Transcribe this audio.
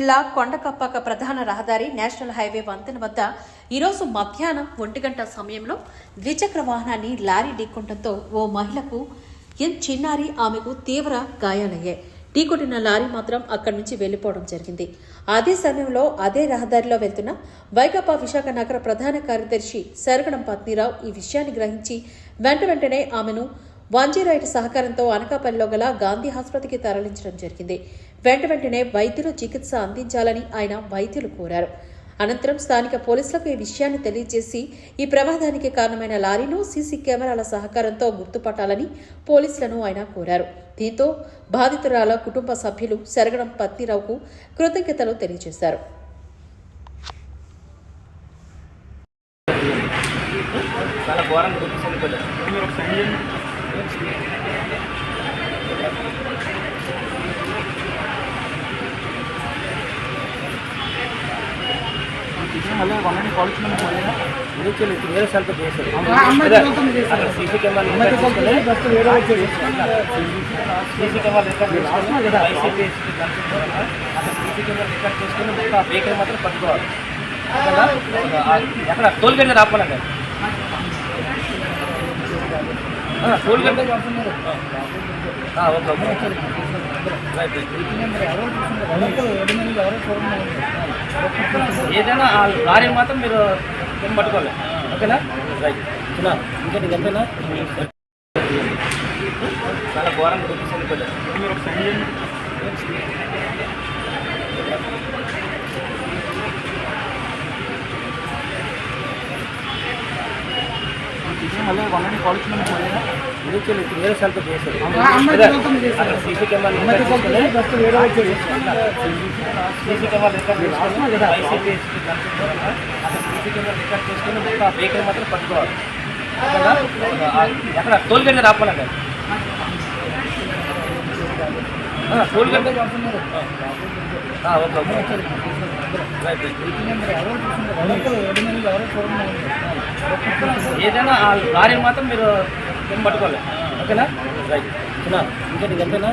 జిల్లా కొండకప్పాక ప్రధాన రహదారి నేషనల్ హైవే వంతెన వద్ద ఈరోజు మధ్యాహ్నం 1 గంట సమయంలో ద్విచక్ర వాహనాన్ని లారీ ఢీకొనడంతో ఓ మహిళకు చిన్నారి ఆమెకు తీవ్ర గాయాలయ్యాయి. ఢీకొట్టిన లారీ మాత్రం అక్కడి నుంచి వెళ్లిపోవడం జరిగింది. అదే సమయంలో అదే రహదారిలో వెళ్తున్న వైకాపా విశాఖ నగర ప్రధాన కార్యదర్శి సరగడం పత్నీరావు ఈ విషయాన్ని గ్రహించి వెంటనే ఆమెను 108 సహకారంతో అనకాపల్లిలో గల గాంధీ ఆసుపత్రికి తరలించడం జరిగింది. వెంటనే వైద్యులు చికిత్స అందించాలని ఆయన వైద్యులు కోరారు. అనంతరం స్థానిక పోలీసులకు ఈ విషయాన్ని తెలియజేసి ఈ ప్రమాదానికి కారణమైన లారీను సీసీ కెమెరాల సహకారంతో గుర్తుపట్టాలని పోలీసులను ఆయన కోరారు. దీంతో బాధితురాల కుటుంబ సభ్యులు సరగడం పత్నీరావుకు కృతజ్ఞతలు తెలియజేశారు. మళ్ళీ వన్ కాల్ వేరే సార్తో చేశారు. సీసీ కెమెరా రికార్డ్ చేసుకుని మొత్తం ఆ వెహికల్ మాత్రం పట్టుకోవాలి. ఎక్కడ టోల్ గేట్ రాపాలండి. టోల్ గేట్ ఏదైనా ఆ లారీని మాత్రం మీరు పట్టుకోవాలి. ఓకేనా? రైట్. ఇంకా నీకు ఎంతైనా చాలా ఘోరంగా గుర్తించలేదు. మీరు ఒక సైన్ చేయండి. మళ్ళీ వన్ కాల్ వేరే సార్తో చేశారు. సీసీ కెమెరా రికార్డ్ చేసుకుని మొత్తం ఆ వెహికల్ మాత్రం పట్టుకోవాలి. ఎక్కడ టోల్ గేట్ రాపాలండి. టోల్ గేట్ ఏదైనా ఆ లారీని మాత్రం మీరు పట్టుకోవాలి. ఓకేనా? రైట్. ఇంకా నీకు ఎంతైనా